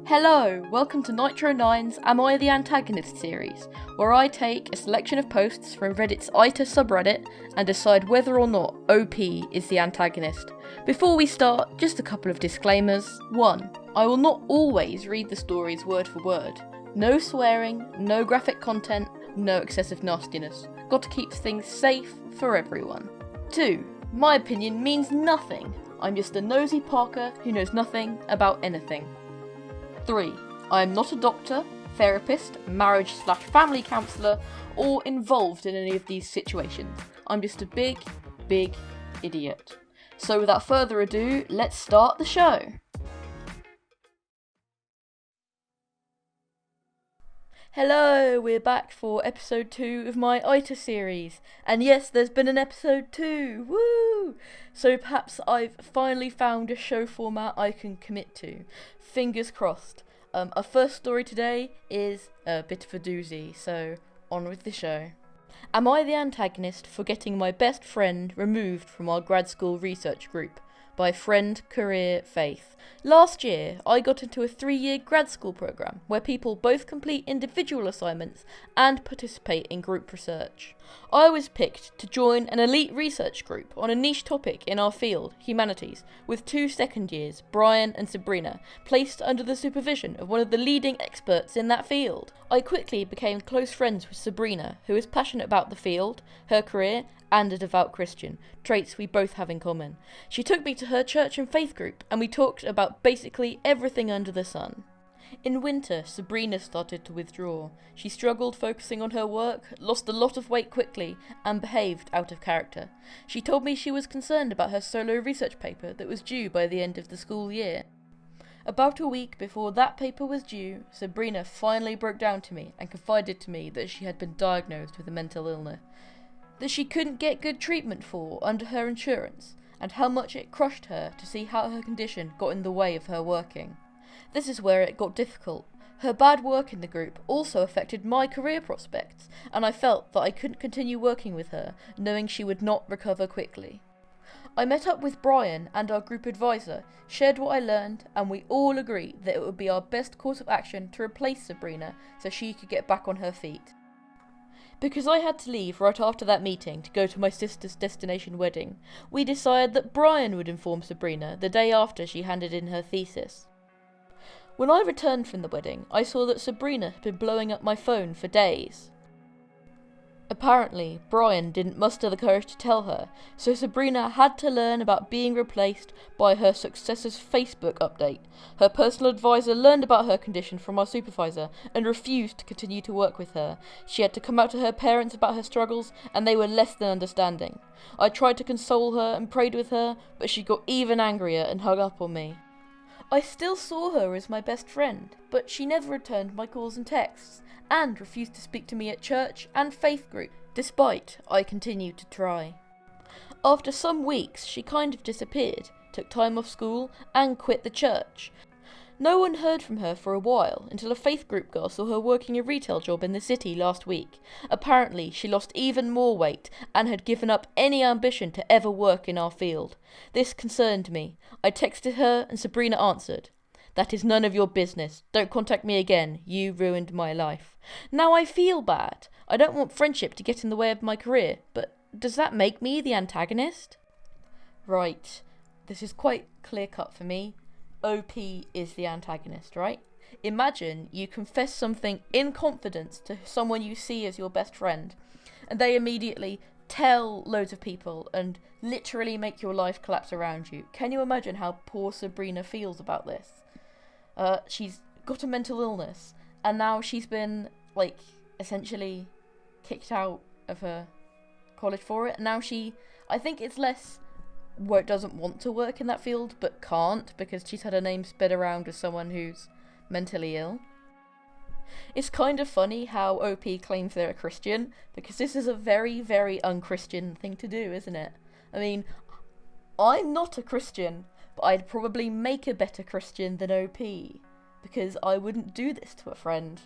Hello, welcome to Nitro 9's Am I the Antagonist series, where I take a selection of posts from Reddit's AITA subreddit and decide whether or not OP is the antagonist. Before we start, just a couple of disclaimers. 1. I will not always read the stories word for word. No swearing, no graphic content, no excessive nastiness. Got to keep things safe for everyone. 2. My opinion means nothing. I'm just a nosy Parker who knows nothing about anything. 3. I am not a doctor, therapist, marriage/family counsellor, or involved in any of these situations. I'm just a big idiot. So without further ado, let's start the show. Hello, we're back for episode 2 of my AITA series. And yes, there's been an episode 2, woo! So perhaps I've finally found a show format I can commit to. Fingers crossed. Our first story today is a bit of a doozy, so on with the show. Am I the antagonist for getting my best friend removed from our grad school research group? By friend, career, faith. Last year, I got into a 3-year grad school program where people both complete individual assignments and participate in group research. I was picked to join an elite research group on a niche topic in our field, humanities, with 2 second years, Brian and Sabrina, placed under the supervision of one of the leading experts in that field. I quickly became close friends with Sabrina, who is passionate about the field, her career, and a devout Christian, traits we both have in common. She took me to her church and faith group, and we talked about basically everything under the sun. In winter, Sabrina started to withdraw. She struggled focusing on her work, lost a lot of weight quickly, and behaved out of character. She told me she was concerned about her solo research paper that was due by the end of the school year. About a week before that paper was due, Sabrina finally broke down to me and confided to me that she had been diagnosed with a mental illness that she couldn't get good treatment for under her insurance, and how much it crushed her to see how her condition got in the way of her working. This is where it got difficult. Her bad work in the group also affected my career prospects, and I felt that I couldn't continue working with her, knowing she would not recover quickly. I met up with Brian and our group advisor, shared what I learned, and we all agreed that it would be our best course of action to replace Sabrina so she could get back on her feet. Because I had to leave right after that meeting to go to my sister's destination wedding, we decided that Brian would inform Sabrina the day after she handed in her thesis. When I returned from the wedding, I saw that Sabrina had been blowing up my phone for days. Apparently, Brian didn't muster the courage to tell her, so Sabrina had to learn about being replaced by her successor's Facebook update. Her personal advisor learned about her condition from our supervisor and refused to continue to work with her. She had to come out to her parents about her struggles, and they were less than understanding. I tried to console her and prayed with her, but she got even angrier and hung up on me. I still saw her as my best friend, but she never returned my calls and texts, and refused to speak to me at church and faith group, despite I continued to try. After some weeks, she kind of disappeared, took time off school, and quit the church. No one heard from her for a while, until a faith group girl saw her working a retail job in the city last week. Apparently, she lost even more weight, and had given up any ambition to ever work in our field. This concerned me. I texted her, and Sabrina answered, "That is none of your business. Don't contact me again. You ruined my life." Now I feel bad. I don't want friendship to get in the way of my career, but does that make me the antagonist? Right. This is quite clear-cut for me. OP is the antagonist, right? Imagine you confess something in confidence to someone you see as your best friend, and they immediately tell loads of people and literally make your life collapse around you. Can you imagine how poor Sabrina feels about this? She's got a mental illness, and now she's been, essentially kicked out of her college for it. Now I think it's less doesn't want to work in that field, but can't, because she's had her name spread around as someone who's mentally ill. It's kind of funny how OP claims they're a Christian, because this is a very, very unchristian thing to do, isn't it? I mean, I'm not a Christian, but I'd probably make a better Christian than OP, because I wouldn't do this to a friend.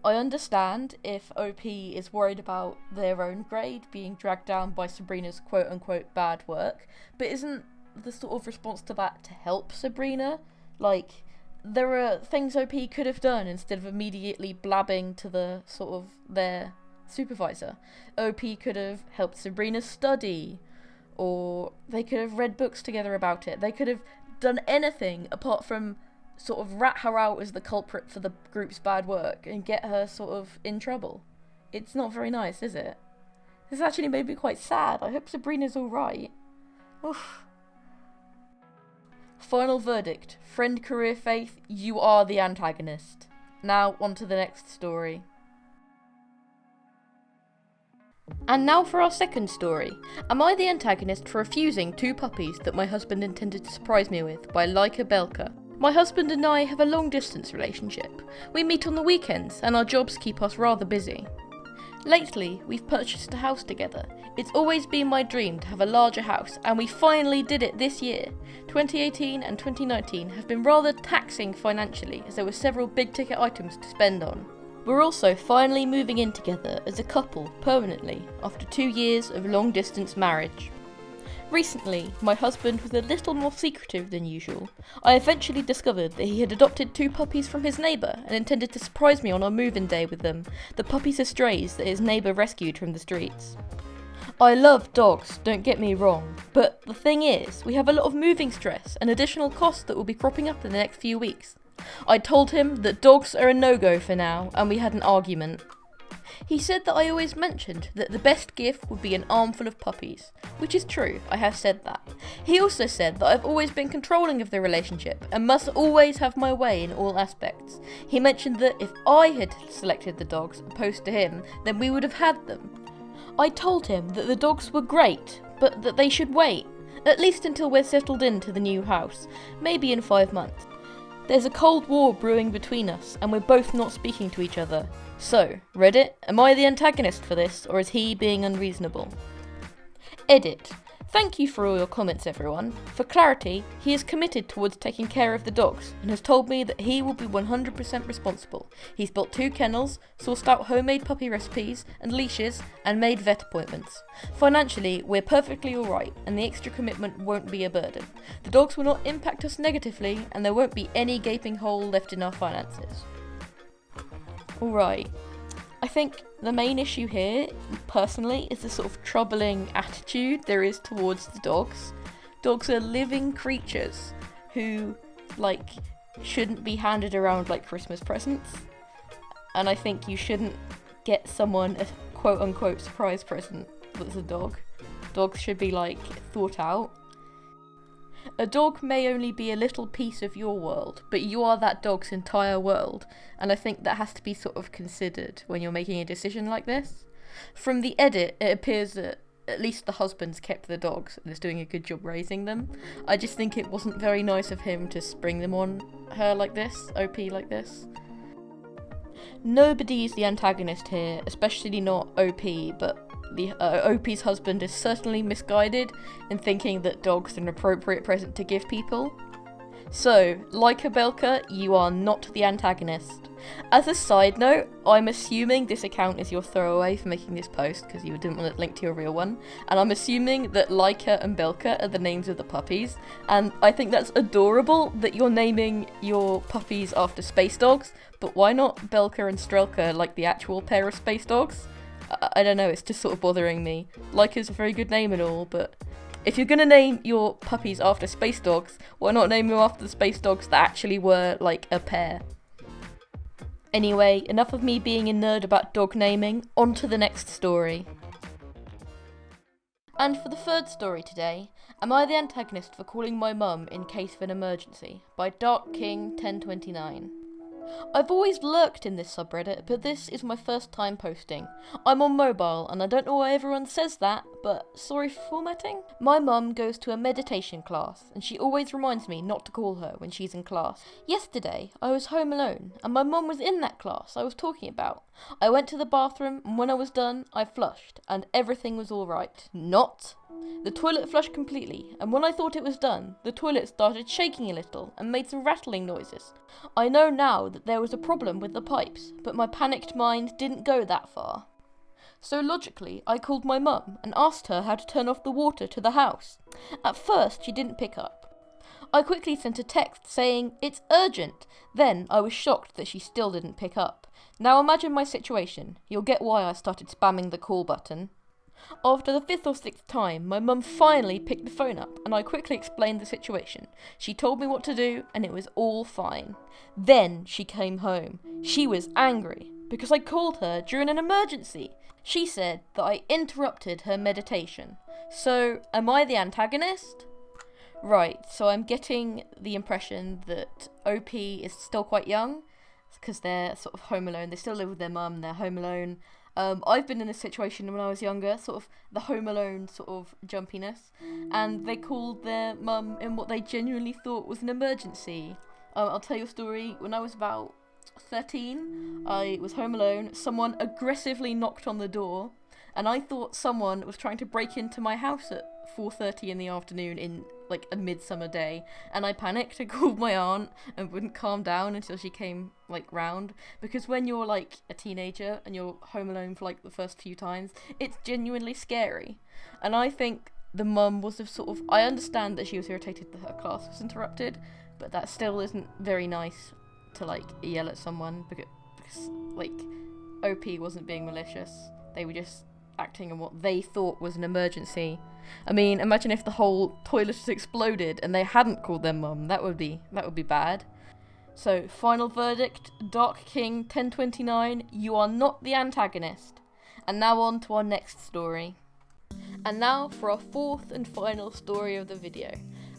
I understand if OP is worried about their own grade being dragged down by Sabrina's quote-unquote bad work, but isn't the sort of response to that to help Sabrina? Like, there are things OP could have done instead of immediately blabbing to the sort of their supervisor. OP could have helped Sabrina study, or they could have read books together about it. They could have done anything apart from sort of rat her out as the culprit for the group's bad work and get her sort of in trouble. It's not very nice, is it? This actually made me quite sad. I hope Sabrina's alright. Oof. Final verdict. Friend career Faith, you are the antagonist. Now, on to the next story. And now for our second story. Am I the antagonist for refusing 2 puppies that my husband intended to surprise me with, by Laika Belka? My husband and I have a long distance relationship. We meet on the weekends and our jobs keep us rather busy. Lately, we've purchased a house together. It's always been my dream to have a larger house, and we finally did it this year. 2018 and 2019 have been rather taxing financially, as there were several big ticket items to spend on. We're also finally moving in together as a couple permanently after 2 years of long distance marriage. Recently, my husband was a little more secretive than usual. I eventually discovered that he had adopted 2 puppies from his neighbour and intended to surprise me on our move-in day with them. The puppies are strays that his neighbour rescued from the streets. I love dogs, don't get me wrong, but the thing is, we have a lot of moving stress and additional costs that will be cropping up in the next few weeks. I told him that dogs are a no-go for now, and we had an argument. He said that I always mentioned that the best gift would be an armful of puppies, which is true, I have said that. He also said that I've always been controlling of the relationship and must always have my way in all aspects. He mentioned that if I had selected the dogs opposed to him, then we would have had them. I told him that the dogs were great, but that they should wait, at least until we're settled into the new house, maybe in 5 months. There's a cold war brewing between us, and we're both not speaking to each other. So, Reddit, am I the antagonist for this, or is he being unreasonable? Edit. Thank you for all your comments, everyone. For clarity, he is committed towards taking care of the dogs, and has told me that he will be 100% responsible. He's built 2 kennels, sourced out homemade puppy recipes and leashes, and made vet appointments. Financially, we're perfectly alright, and the extra commitment won't be a burden. The dogs will not impact us negatively, and there won't be any gaping hole left in our finances. Alright. I think the main issue here, personally, is the sort of troubling attitude there is towards the dogs. Dogs are living creatures who, shouldn't be handed around like Christmas presents. And I think you shouldn't get someone a quote-unquote surprise present that's a dog. Dogs should be, thought out. A dog may only be a little piece of your world, but you are that dog's entire world, and I think that has to be sort of considered when you're making a decision like this. From the edit, it appears that at least the husband's kept the dogs and is doing a good job raising them. I just think it wasn't very nice of him to spring them on her like this, OP like this. Nobody's the antagonist here, especially not OP, but the OP's husband is certainly misguided in thinking that dogs are an appropriate present to give people. So, Laika Belka, you are not the antagonist. As a side note, I'm assuming this account is your throwaway for making this post because you didn't want it linked to your real one, and I'm assuming that Laika and Belka are the names of the puppies, and I think that's adorable that you're naming your puppies after space dogs, but why not Belka and Strelka like the actual pair of space dogs? I don't know, it's just sort of bothering me. Laika's a very good name and all, but if you're gonna name your puppies after space dogs, why not name them after the space dogs that actually were, a pair? Anyway, enough of me being a nerd about dog naming, on to the next story. And for the third story today, Am I the Antagonist for Calling My Mum in Case of an Emergency? By Dark King 1029. I've always lurked in this subreddit, but this is my first time posting. I'm on mobile, and I don't know why everyone says that, but sorry for formatting. My mum goes to a meditation class, and she always reminds me not to call her when she's in class. Yesterday, I was home alone, and my mum was in that class I was talking about. I went to the bathroom, and when I was done, I flushed, and everything was alright. Not. The toilet flushed completely, and when I thought it was done, the toilet started shaking a little and made some rattling noises. I know now that there was a problem with the pipes, but my panicked mind didn't go that far. So logically, I called my mum and asked her how to turn off the water to the house. At first, she didn't pick up. I quickly sent a text saying, "It's urgent." Then I was shocked that she still didn't pick up. Now imagine my situation. You'll get why I started spamming the call button. After the 5th or 6th time, my mum finally picked the phone up and I quickly explained the situation. She told me what to do and it was all fine. Then she came home. She was angry because I called her during an emergency. She said that I interrupted her meditation. So, am I the antagonist? Right, so I'm getting the impression that OP is still quite young because they're sort of home alone. They still live with their mum, they're home alone. I've been in this situation when I was younger, sort of the home alone sort of jumpiness, and they called their mum in what they genuinely thought was an emergency. I'll tell you a story. When I was about 13, I was home alone. Someone aggressively knocked on the door, and I thought someone was trying to break into my house at 4:30 in the afternoon in like a midsummer day, and I panicked and called my aunt and wouldn't calm down until she came like round, because when you're like a teenager and you're home alone for like the first few times, it's genuinely scary. And I think the mum was I understand that she was irritated that her class was interrupted, but that still isn't very nice to like yell at someone because like OP wasn't being malicious. They were just acting on what they thought was an emergency. I mean, imagine if the whole toilet had exploded and they hadn't called their mum. That would be bad. So, final verdict, Dark King 1029, you are not the antagonist. And now on to our next story. And now for our 4th and final story of the video.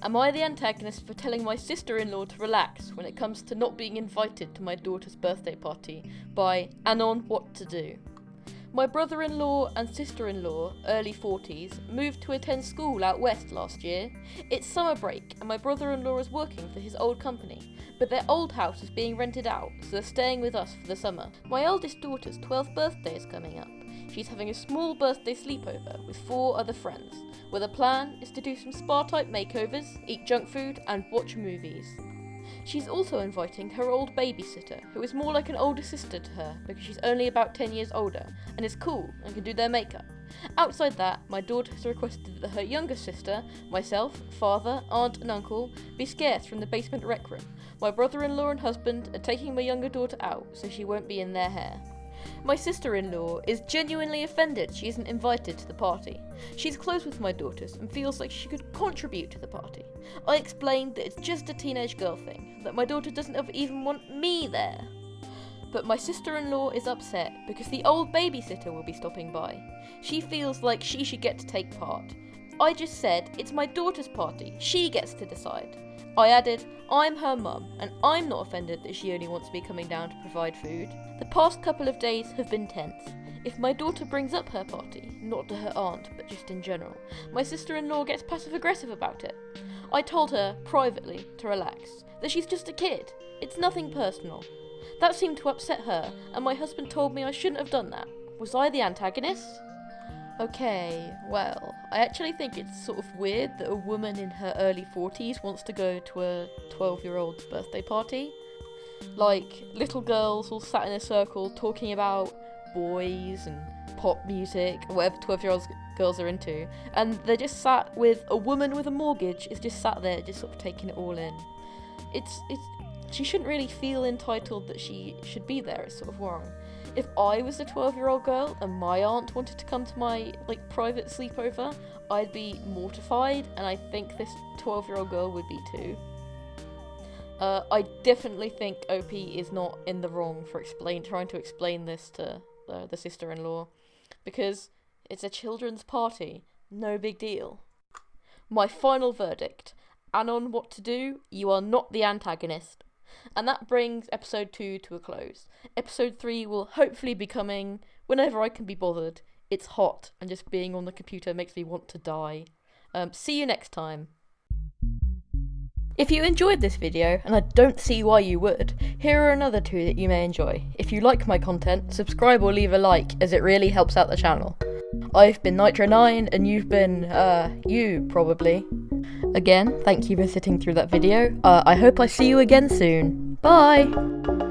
Am I the antagonist for telling my sister-in-law to relax when it comes to not being invited to my daughter's birthday party by Anon What to Do? My brother-in-law and sister-in-law, early 40s, moved to attend school out west last year. It's summer break and my brother-in-law is working for his old company, but their old house is being rented out, so they're staying with us for the summer. My eldest daughter's 12th birthday is coming up. She's having a small birthday sleepover with 4 other friends, where the plan is to do some spa-type makeovers, eat junk food and watch movies. She's also inviting her old babysitter, who is more like an older sister to her because she's only about 10 years older and is cool and can do their makeup. Outside that, my daughter has requested that her younger sister, myself, father, aunt and uncle be scarce from the basement rec room. My brother-in-law and husband are taking my younger daughter out so she won't be in their hair. My sister-in-law is genuinely offended she isn't invited to the party. She's close with my daughters and feels like she could contribute to the party. I explained that it's just a teenage girl thing, that my daughter doesn't even want me there. But my sister-in-law is upset because the old babysitter will be stopping by. She feels like she should get to take part. I just said it's my daughter's party, she gets to decide. I added, I'm her mum, and I'm not offended that she only wants me coming down to provide food. The past couple of days have been tense. If my daughter brings up her party, not to her aunt, but just in general, my sister-in-law gets passive-aggressive about it. I told her, privately, to relax, that she's just a kid. It's nothing personal. That seemed to upset her, and my husband told me I shouldn't have done that. Was I the antagonist? Okay, well, I actually think it's sort of weird that a woman in her early 40s wants to go to a 12-year-old's birthday party. Like, little girls all sat in a circle talking about boys and pop music, whatever 12-year-old girls are into, and they're just sat with a woman with a mortgage is just sat there just sort of taking it all in. She shouldn't really feel entitled that she should be there. It's sort of wrong. If I was a 12-year-old girl and my aunt wanted to come to my private sleepover, I'd be mortified, and I think this 12-year-old girl would be too. I definitely think OP is not in the wrong for trying to explain this to the sister-in-law, because it's a children's party, no big deal. My final verdict, Anon What to Do, you are not the antagonist. And that brings episode 2 to a close. Episode 3 will hopefully be coming whenever I can be bothered. It's hot, and just being on the computer makes me want to die. See you next time. If you enjoyed this video, and I don't see why you would, here are another 2 that you may enjoy. If you like my content, subscribe or leave a like, as it really helps out the channel. I've been Nitro9, and you've been, you, probably. Again, thank you for sitting through that video. I hope I see you again soon. Bye!